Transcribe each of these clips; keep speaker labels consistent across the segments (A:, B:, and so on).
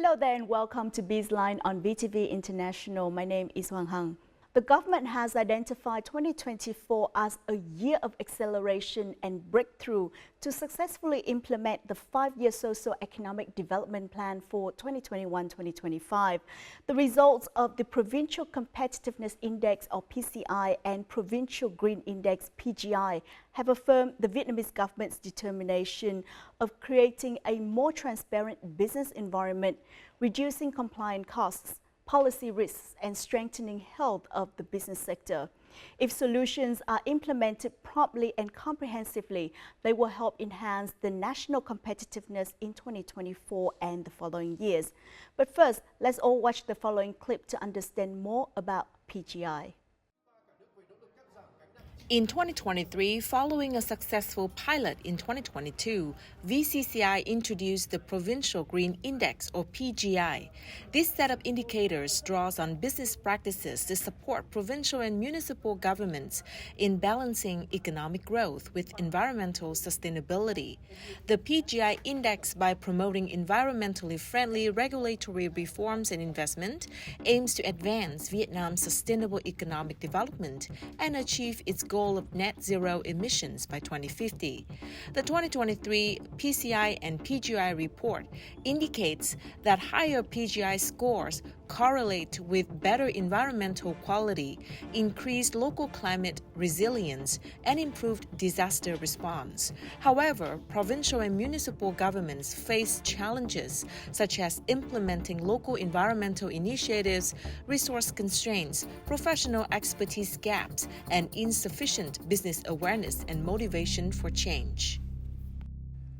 A: Hello there and welcome to BizLine on VTV International. My name is Hoàng Hằng. The government has identified 2024 as a year of acceleration and breakthrough to successfully implement the 5-year socio-economic development plan for 2021-2025. The results of the Provincial Competitiveness Index or PCI and Provincial Green Index PGI have affirmed the Vietnamese government's determination of creating a more transparent business environment, reducing compliance costs, policy risks, and strengthening health of the business sector. If solutions are implemented promptly and comprehensively, they will help enhance the national competitiveness in 2024 and the following years. But first, let's all watch the following clip to understand more about PGI.
B: In 2023, following a successful pilot in 2022, VCCI introduced the Provincial Green Index, or PGI. This set of indicators draws on business practices to support provincial and municipal governments in balancing economic growth with environmental sustainability. The PGI Index, by promoting environmentally friendly regulatory reforms and investment, aims to advance Vietnam's sustainable economic development and achieve its goal of net zero emissions by 2050. The 2023 PCI and PGI report indicates that higher PGI scores correlate with better environmental quality, increased local climate resilience, and improved disaster response. However, provincial and municipal governments face challenges such as implementing local environmental initiatives, resource constraints, professional expertise gaps, and insufficient business awareness and motivation for change.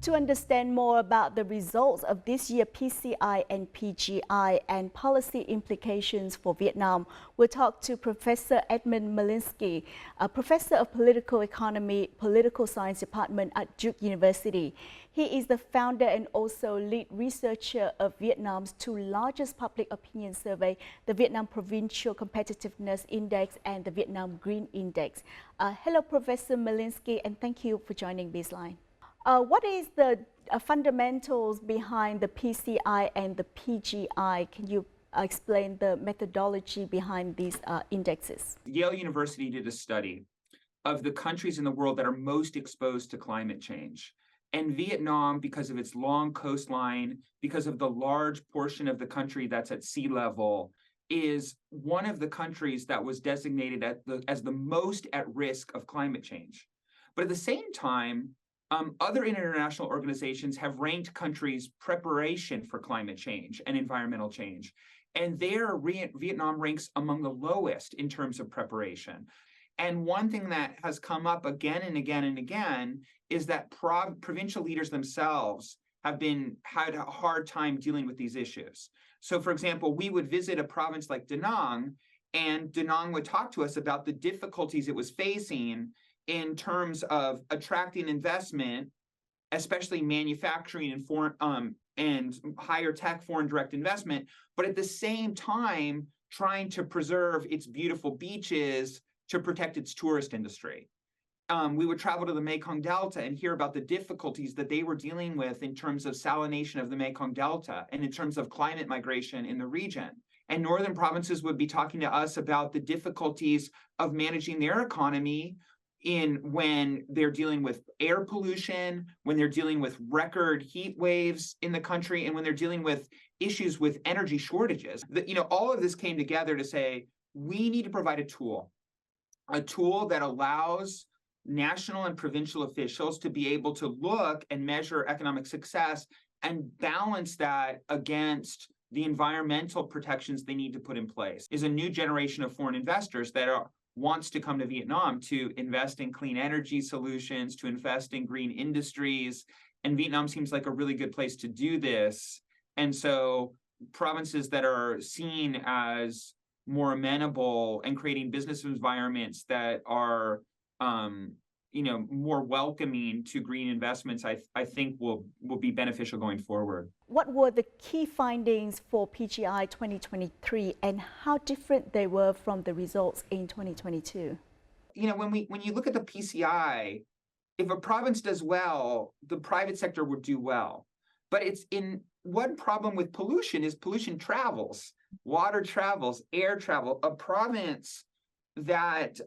A: To understand more about the results of this year's PCI and PGI and policy implications for Vietnam, we'll talk to Professor Edmund Malinsky, a professor of political economy, political science department at Duke University. He is the founder and also lead researcher of Vietnam's two largest public opinion survey, the Vietnam Provincial Competitiveness Index and the Vietnam Green Index. Hello, Professor Malinsky, and thank you for joining BizLine. What is the fundamentals behind the PCI and the PGI? Can you explain the methodology behind these indexes?
C: Yale University did a study of the countries in the world that are most exposed to climate change. And Vietnam, because of its long coastline, because of the large portion of the country that's at sea level, is one of the countries that was designated as the most at risk of climate change. But at the same time, other international organizations have ranked countries' preparation for climate change and environmental change. And there, Vietnam ranks among the lowest in terms of preparation. And one thing that has come up again and again and again is that provincial leaders themselves have had a hard time dealing with these issues. So, for example, we would visit a province like Da Nang, and Da Nang would talk to us about the difficulties it was facing in terms of attracting investment, especially manufacturing and foreign and higher tech foreign direct investment, but at the same time trying to preserve its beautiful beaches to protect its tourist industry. We would travel to the Mekong Delta and hear about the difficulties that they were dealing with in terms of salination of the Mekong Delta and in terms of climate migration in the region. And northern provinces would be talking to us about the difficulties of managing their economy when they're dealing with air pollution, when they're dealing with record heat waves in the country, and when they're dealing with issues with energy shortages. All of this came together to say, we need to provide a tool that allows national and provincial officials to be able to look and measure economic success and balance that against the environmental protections they need to put in place. Is a new generation of foreign investors that wants to come to Vietnam to invest in clean energy solutions, to invest in green industries. And Vietnam seems like a really good place to do this. And so provinces that are seen as more amenable and creating business environments that are more welcoming to green investments, I think will be beneficial going forward.
A: What were the key findings for PGI 2023 and how different they were from the results in 2022?
C: When you look at the PCI, if a province does well, the private sector would do well. But it's in one problem with pollution is pollution travels, water travels, air travel. A province that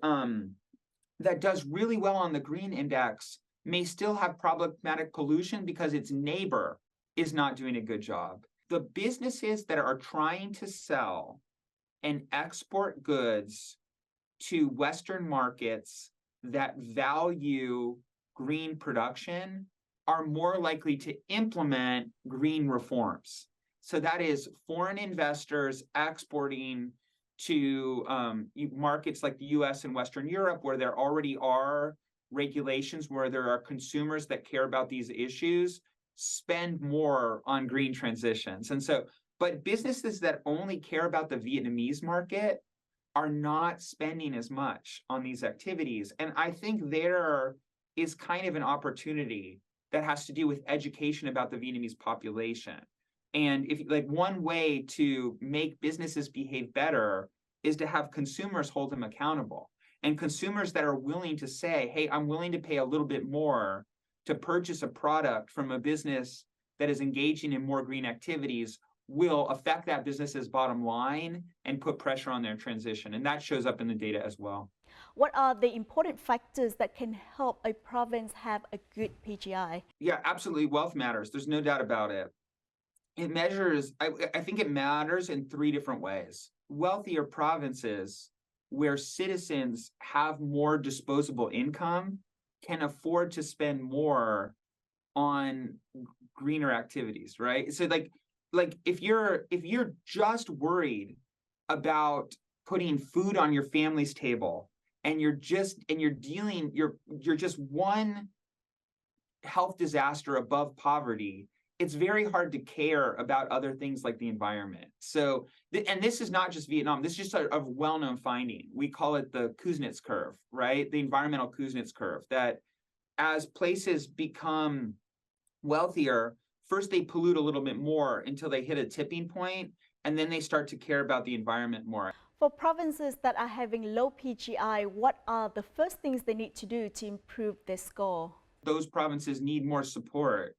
C: that does really well on the green index may still have problematic pollution because its neighbor is not doing a good job. The businesses that are trying to sell and export goods to Western markets that value green production are more likely to implement green reforms. So that is foreign investors exporting to markets like the US and Western Europe, where there already are regulations, where there are consumers that care about these issues, spend more on green transitions. And so, but businesses that only care about the Vietnamese market are not spending as much on these activities. And I think there is kind of an opportunity that has to do with education about the Vietnamese population. And if like one way to make businesses behave better is to have consumers hold them accountable, and consumers that are willing to say, hey, I'm willing to pay a little bit more to purchase a product from a business that is engaging in more green activities will affect that business's bottom line and put pressure on their transition. And that shows up in the data as well.
A: What are the important factors that can help a province have a good PGI?
C: Yeah, absolutely. Wealth matters. There's no doubt about it. It measures, I think it matters in three different ways. Wealthier provinces where citizens have more disposable income can afford to spend more on greener activities, right? So like if you're just worried about putting food on your family's table, and you're just one health disaster above poverty, it's very hard to care about other things like the environment. So, and this is not just Vietnam, this is just a well-known finding. We call it the Kuznets curve, right? The environmental Kuznets curve, that as places become wealthier, first they pollute a little bit more until they hit a tipping point, and then they start to care about the environment more.
A: For provinces that are having low PGI, what are the first things they need to do to improve their score?
C: Those provinces need more support,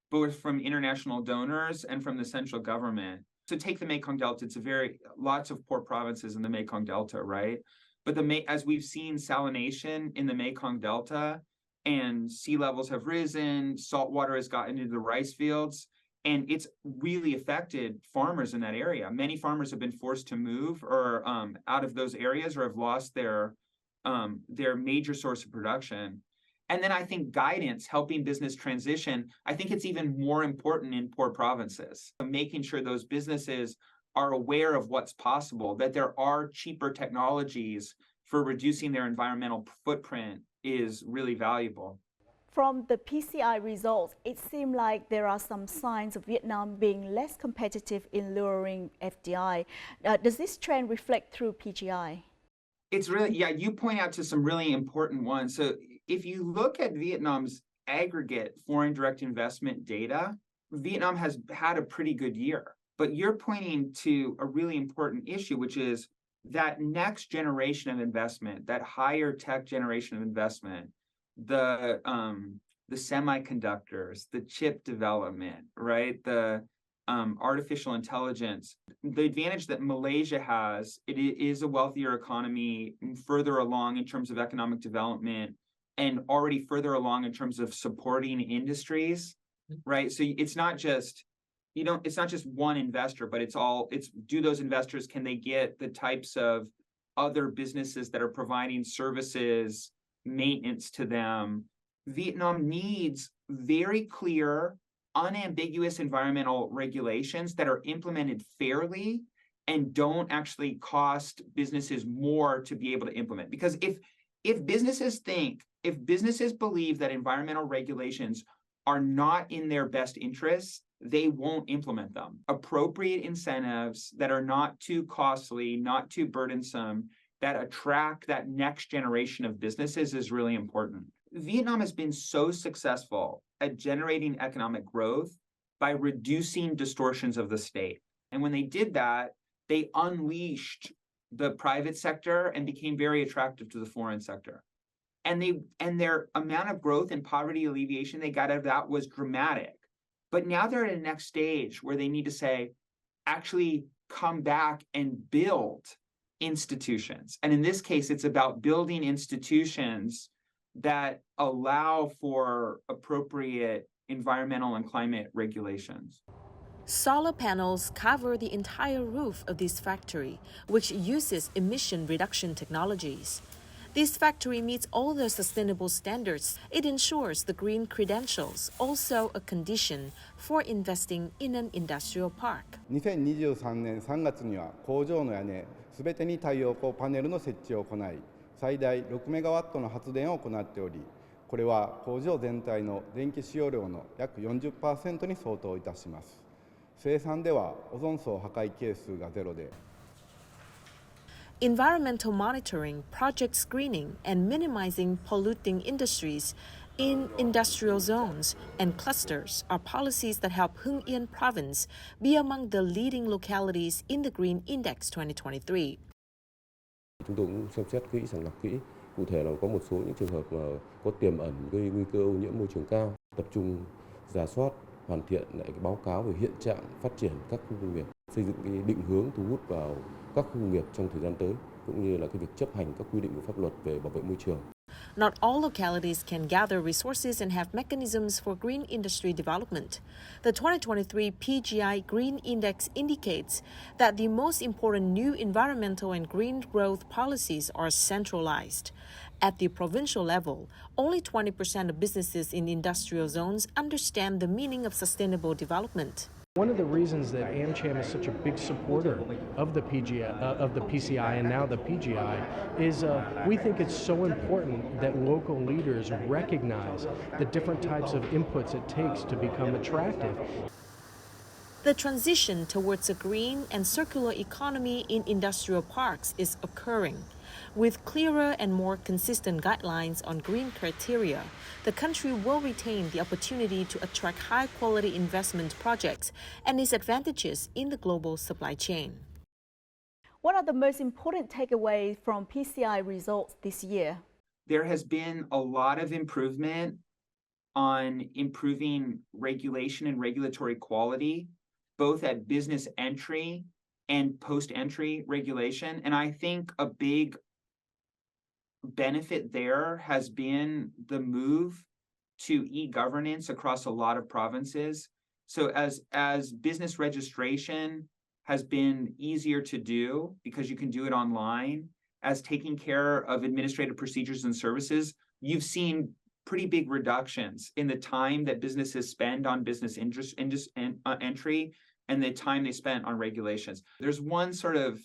C: both from international donors and from the central government. So take the Mekong Delta, it's lots of poor provinces in the Mekong Delta, right? But as we've seen salination in the Mekong Delta and sea levels have risen, salt water has gotten into the rice fields, and it's really affected farmers in that area. Many farmers have been forced to move or out of those areas, or have lost their major source of production. And then I think guidance, helping business transition, I think it's even more important in poor provinces. Making sure those businesses are aware of what's possible, that there are cheaper technologies for reducing their environmental footprint is really valuable.
A: From the PCI results, it seemed like there are some signs of Vietnam being less competitive in luring FDI. Does this trend reflect through PGI?
C: It's really, yeah, you point out to some really important ones. So if you look at Vietnam's aggregate foreign direct investment data, Vietnam has had a pretty good year. But you're pointing to a really important issue, which is that next generation of investment, that higher tech generation of investment, the semiconductors, the chip development, right? The artificial intelligence. The advantage that Malaysia has, it is a wealthier economy, further along in terms of economic development, and already further along in terms of supporting industries, right? So it's not just one investor, but do those investors, can they get the types of other businesses that are providing services, maintenance to them? Vietnam needs very clear, unambiguous environmental regulations that are implemented fairly and don't actually cost businesses more to be able to implement. Because if businesses believe that environmental regulations are not in their best interests, they won't implement them. Appropriate incentives that are not too costly, not too burdensome, that attract that next generation of businesses is really important. Vietnam has been so successful at generating economic growth by reducing distortions of the state. And when they did that, they unleashed the private sector and became very attractive to the foreign sector. And their amount of growth and poverty alleviation they got out of that was dramatic. But now they're at a next stage where they need to say, actually come back and build institutions. And in this case, it's about building institutions that allow for appropriate environmental and climate regulations.
B: Solar panels cover the entire roof of this factory, which uses emission reduction technologies. This factory meets all the sustainable standards. It ensures the green credentials, also a condition for investing in an industrial park.
D: 2023年3月には工場の屋根すべてに太陽光パネルの設置を行い、最大6メガワットの発電を行っており、これは工場全体の電気使用量の約 40% に相当いたします。生産ではオゾン層破壊係数がゼロで、
B: Environmental monitoring, project screening, and minimizing polluting industries in industrial zones and clusters are policies that help Hưng Yên Province be among the leading localities in the Green Index 2023.
E: Chúng tôi cũng xem xét kỹ, sàng lọc kỹ. Cụ thể là có một số những trường hợp mà có tiềm ẩn gây nguy cơ ô nhiễm môi trường cao, tập trung rà soát, hoàn thiện lại cái báo cáo về hiện trạng phát triển các khu công nghiệp, xây dựng cái định hướng thu hút vào các khu công nghiệp trong thời gian tới, cũng như là cái việc chấp hành các quy định của pháp luật về bảo vệ môi trường.
B: Not all localities can gather resources and have mechanisms for green industry development. The 2023 PGI Green Index indicates that the most important new environmental and green growth policies are centralized. At the provincial level, only 20% of businesses in industrial zones understand the meaning of sustainable development.
F: One of the reasons that AmCham is such a big supporter of the PCI and now the PGI is we think it's so important that local leaders recognize the different types of inputs it takes to become attractive.
B: The transition towards a green and circular economy in industrial parks is occurring. With clearer and more consistent guidelines on green criteria, the country will retain the opportunity to attract high-quality investment projects and its advantages in the global supply chain.
A: What are the most important takeaways from PCI results this year?
C: There has been a lot of improvement on improving regulation and regulatory quality, both at business entry and post-entry regulation. And I think a big benefit there has been the move to e-governance across a lot of provinces. So as business registration has been easier to do because you can do it online, as taking care of administrative procedures and services, you've seen pretty big reductions in the time that businesses spend on business entry and the time they spent on regulations. There's one sort of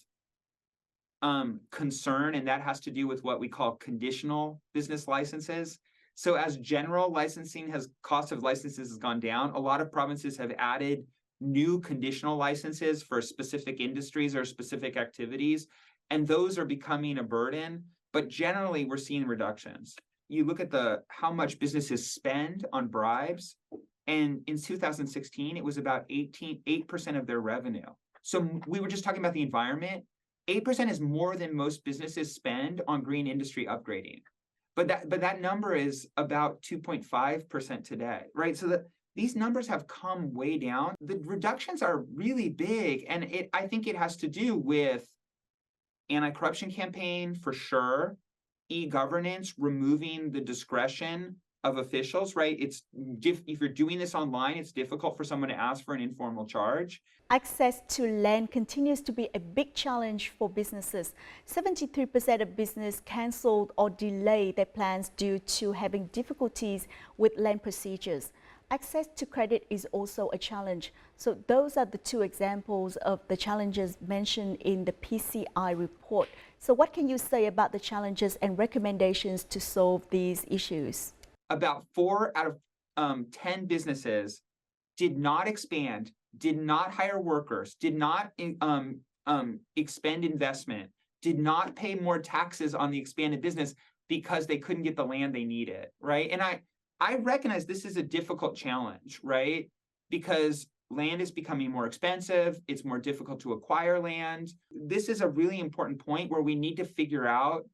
C: concern, and that has to do with what we call conditional business licenses. So as general licensing cost of licenses has gone down, a lot of provinces have added new conditional licenses for specific industries or specific activities, and those are becoming a burden. But generally, we're seeing reductions. You look at how much businesses spend on bribes, and in 2016, it was about 8% of their revenue. So we were just talking about the environment. 8% is more than most businesses spend on green industry upgrading. But that number is about 2.5% today, right? So these numbers have come way down. The reductions are really big, and I think it has to do with anti-corruption campaign for sure, e-governance, removing the discretion of officials, right? If you're doing this online, it's difficult for someone to ask for an informal charge.
A: Access to land continues to be a big challenge for businesses. 73% of business cancelled or delayed their plans due to having difficulties with land procedures. Access to credit is also a challenge. So those are the two examples of the challenges mentioned in the PCI report. So what can you say about the challenges and recommendations to solve these issues?
C: About 4 out of 10 businesses did not expand, did not hire workers, did not expend investment, did not pay more taxes on the expanded business because they couldn't get the land they needed, right? And I recognize this is a difficult challenge, right? Because land is becoming more expensive, it's more difficult to acquire land. This is a really important point where we need to figure out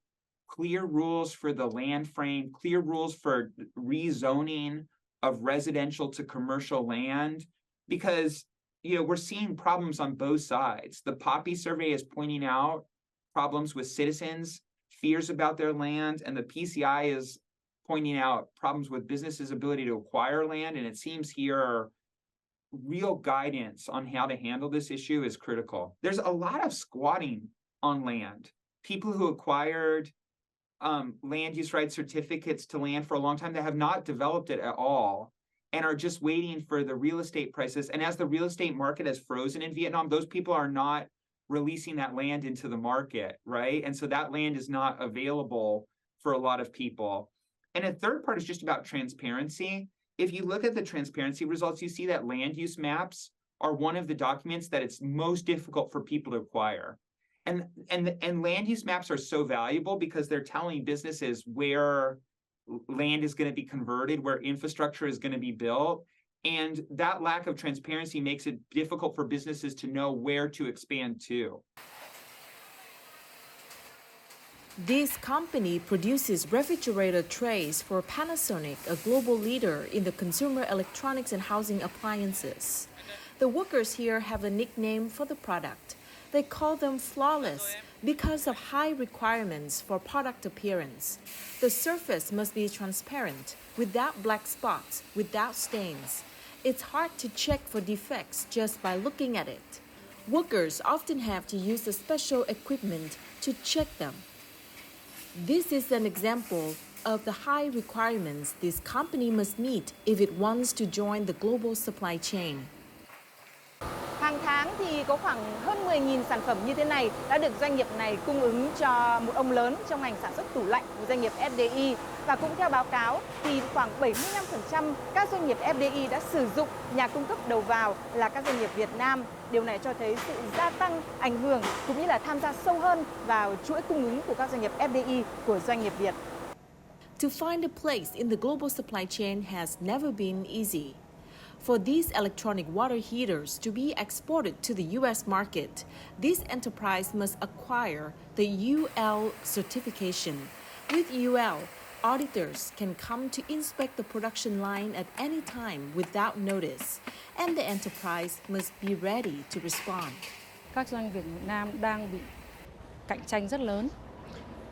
C: clear rules for the land frame, clear rules for rezoning of residential to commercial land, because we're seeing problems on both sides. The Poppy survey is pointing out problems with citizens, fears about their land, and the PCI is pointing out problems with businesses' ability to acquire land. And it seems here real guidance on how to handle this issue is critical. There's a lot of squatting on land. People who acquired land use rights certificates to land for a long time that have not developed it at all and are just waiting for the real estate prices. And as the real estate market has frozen in Vietnam, those people are not releasing that land into the market, right? And so that land is not available for a lot of people. And a third part is just about transparency. If you look at the transparency results, you see that land use maps are one of the documents that it's most difficult for people to acquire. And land use maps are so valuable because they're telling businesses where land is going to be converted, where infrastructure is going to be built. And that lack of transparency makes it difficult for businesses to know where to expand to.
B: This company produces refrigerator trays for Panasonic, a global leader in the consumer electronics and housing appliances. The workers here have a nickname for the product. They call them flawless because of high requirements for product appearance. The surface must be transparent, without black spots, without stains. It's hard to check for defects just by looking at it. Workers often have to use a special equipment to check them. This is an example of the high requirements this company must meet if it wants to join the global supply chain.
G: Hàng tháng thì có khoảng hơn 10.000 sản phẩm như thế này đã được doanh nghiệp này cung ứng cho một ông lớn trong ngành sản xuất tủ lạnh, một doanh nghiệp FDI. Và cũng theo báo cáo thì khoảng 75% các doanh nghiệp FDI đã sử dụng nhà cung cấp đầu vào là các doanh nghiệp Việt Nam. Điều này cho thấy sự gia tăng ảnh hưởng cũng như là tham gia sâu hơn vào chuỗi cung ứng của các doanh nghiệp FDI của doanh nghiệp Việt.
B: To find a place in the global supply chain has never been easy. For these electronic water heaters to be exported to the U.S. market, this enterprise must acquire the UL certification. With UL, auditors can come to inspect the production line at any time without notice, and the enterprise must be ready to respond.
H: Các doanh nghiệp Việt Nam đang bị cạnh tranh rất lớn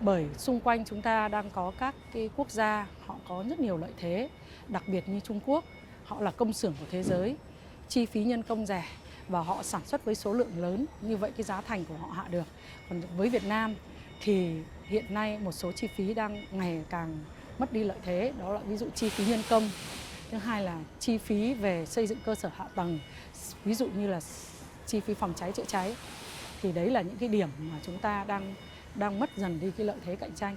H: bởi xung quanh chúng ta đang có các cái quốc gia họ có rất nhiều lợi thế, đặc biệt như Trung Quốc. Họ là công xưởng của thế giới, chi phí nhân công rẻ và họ sản xuất với số lượng lớn, như vậy cái giá thành của họ hạ được. Còn với Việt Nam thì hiện nay một số chi phí đang ngày càng mất đi lợi thế, đó là ví dụ chi phí nhân công. Thứ hai là chi phí về xây dựng cơ sở hạ tầng, ví dụ như là chi phí phòng cháy chữa cháy. Thì đấy là những cái điểm mà chúng ta đang mất dần đi cái lợi thế cạnh tranh.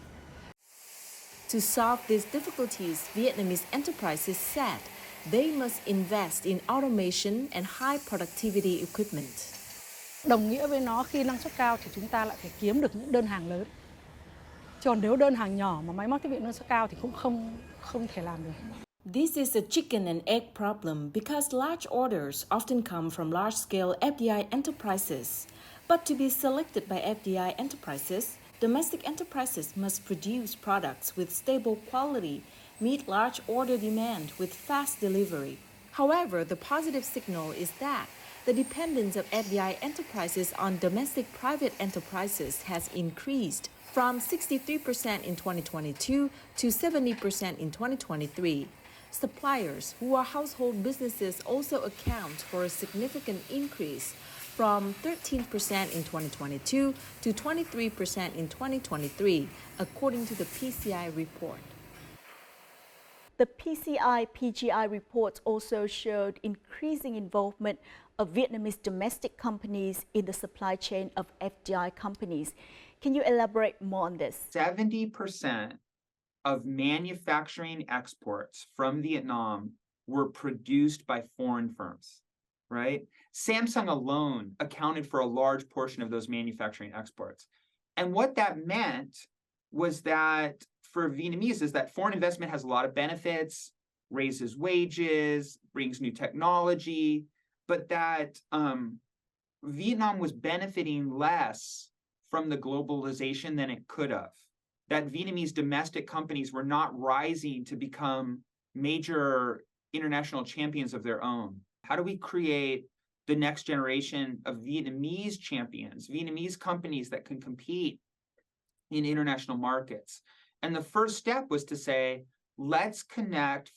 B: To solve these difficulties, Vietnamese enterprises said they must invest in automation and high productivity equipment.
H: Đồng nghĩa với nó khi năng suất cao thì chúng ta lại phải kiếm được những đơn hàng lớn. Còn nếu đơn hàng nhỏ mà máy móc thiết bị năng suất cao thì cũng không thể làm được.
B: This is a chicken and egg problem because large orders often come from large-scale FDI enterprises. But to be selected by FDI enterprises, domestic enterprises must produce products with stable quality, meet large order demand with fast delivery. However, the positive signal is that the dependence of FDI enterprises on domestic private enterprises has increased from 63% in 2022 to 70% in 2023. Suppliers who are household businesses also account for a significant increase from 13% in 2022 to 23% in 2023, according to the PCI report.
A: The PCI-PGI report also showed increasing involvement of Vietnamese domestic companies in the supply chain of FDI companies. Can you elaborate more on this?
C: 70% of manufacturing exports from Vietnam were produced by foreign firms, right? Samsung alone accounted for a large portion of those manufacturing exports. And what that meant was that for Vietnamese is that foreign investment has a lot of benefits, raises wages, brings new technology, but that Vietnam was benefiting less from the globalization than it could have. That Vietnamese domestic companies were not rising to become major international champions of their own? How do we create the next generation of Vietnamese champions, Vietnamese companies that can compete in international markets? And the first step was to say, let's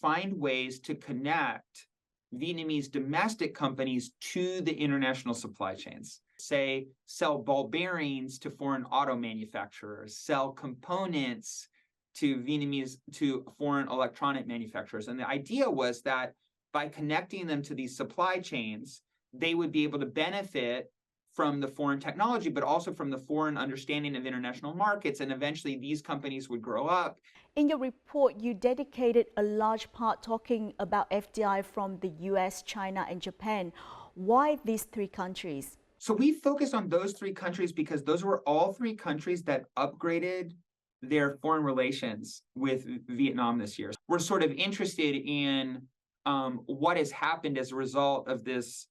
C: find ways to connect Vietnamese domestic companies to the international supply chains. Say, sell ball bearings to foreign auto manufacturers, sell components to foreign electronic manufacturers. And the idea was that by connecting them to these supply chains, they would be able to benefit from the foreign technology, but also from the foreign understanding of international markets. And eventually these companies would grow up.
A: In your report, you dedicated a large part talking about FDI from the US, China, and Japan. Why these three countries?
C: So we focused on those three countries because those were all three countries that upgraded their foreign relations with Vietnam this year. We're sort of interested in what has happened as a result of this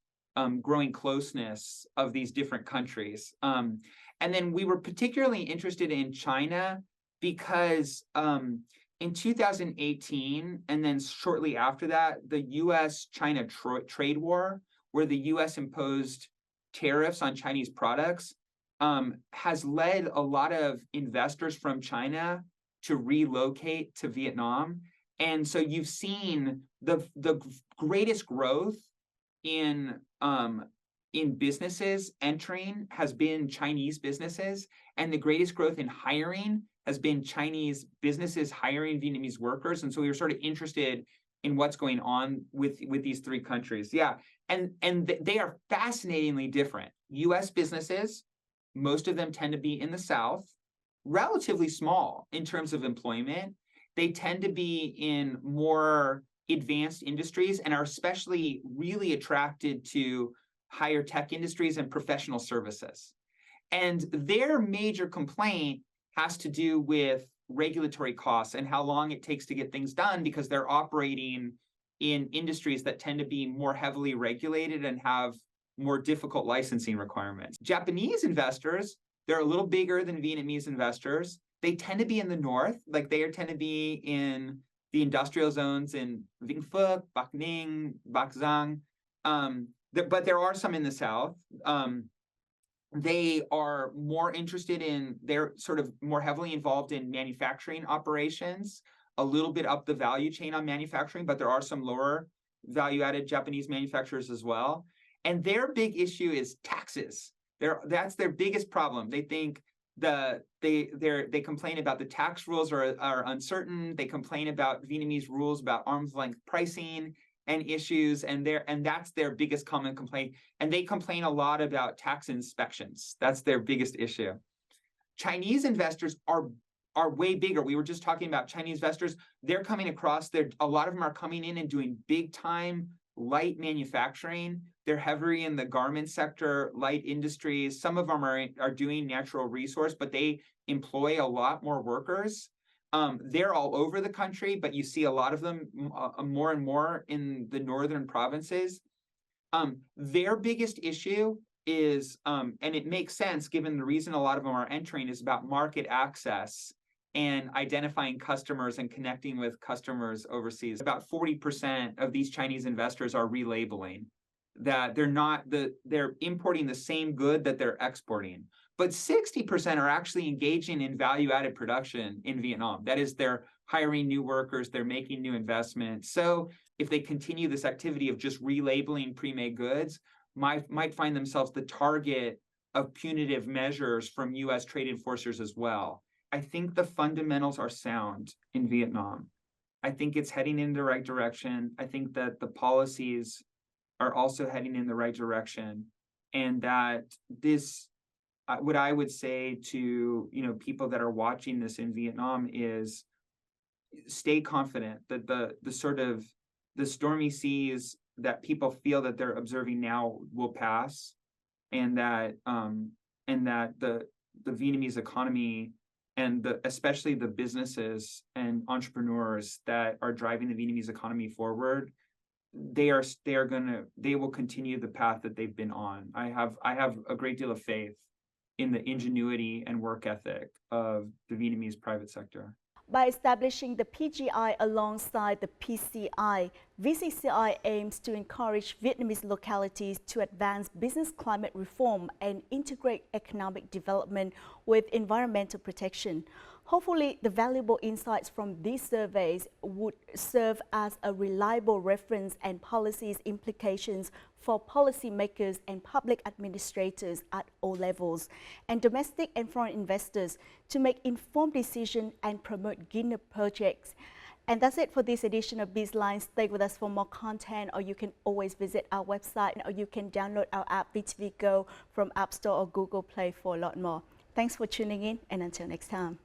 C: growing closeness of these different countries. And then we were particularly interested in China because in 2018, and then shortly after that, the US-China trade war, where the US imposed tariffs on Chinese products, has led a lot of investors from China to relocate to Vietnam. And so you've seen the greatest growth in businesses entering has been Chinese businesses, and the greatest growth in hiring has been Chinese businesses hiring Vietnamese workers. And so we were sort of interested in what's going on with these three countries. Yeah, and they are fascinatingly different. US businesses, most of them tend to be in the South, relatively small in terms of employment. They tend to be in more advanced industries and are especially really attracted to higher tech industries and professional services. And their major complaint has to do with regulatory costs and how long it takes to get things done, because they're operating in industries that tend to be more heavily regulated and have more difficult licensing requirements. Japanese investors, they're a little bigger than Vietnamese investors. They tend to be in the north, like they tend to be in the industrial zones in Vĩnh Phúc, Bắc Ninh, Bắc Giang, but there are some in the south. They are more interested they're sort of more heavily involved in manufacturing operations, a little bit up the value chain on manufacturing, but there are some lower value-added Japanese manufacturers as well. And their big issue is taxes. That's their biggest problem. They think they complain about the tax rules are uncertain. They complain about Vietnamese rules about arm's length pricing and issues, and that's their biggest common complaint. And they complain a lot about tax inspections. That's their biggest issue. Chinese investors are way bigger. We were just talking about Chinese investors. They're coming across a lot of them are coming in and doing big time light manufacturing. They're heavy in the garment sector, light industries. Some of them are doing natural resource, but they employ a lot more workers. They're all over the country, but you see a lot of them more and more in the northern provinces. Their biggest issue is, and it makes sense given the reason a lot of them are entering, is about market access and identifying customers and connecting with customers overseas. About 40% of these Chinese investors are relabeling, that they're importing the same good that they're exporting. But 60% are actually engaging in value-added production in Vietnam. That is, they're hiring new workers, they're making new investments. So if they continue this activity of just relabeling pre-made goods, might find themselves the target of punitive measures from US trade enforcers as well. I think the fundamentals are sound in Vietnam. I think it's heading in the right direction. I think that the policies are also heading in the right direction, and that this, what I would say to people that are watching this in Vietnam is, stay confident that the stormy seas that people feel that they're observing now will pass, and that the Vietnamese economy and especially the businesses and entrepreneurs that are driving the Vietnamese economy forward, they will continue the path that they've been on. I have a great deal of faith in the ingenuity and work ethic of the Vietnamese private sector.
A: By establishing the PGI alongside the PCI, VCCI aims to encourage Vietnamese localities to advance business climate reform and integrate economic development with environmental protection. Hopefully, the valuable insights from these surveys would serve as a reliable reference and policies implications for policymakers and public administrators at all levels, and domestic and foreign investors to make informed decisions and promote greener projects. And that's it for this edition of BizLine. Stay with us for more content, or you can always visit our website, or you can download our app VTV Go from App Store or Google Play for a lot more. Thanks for tuning in, and until next time.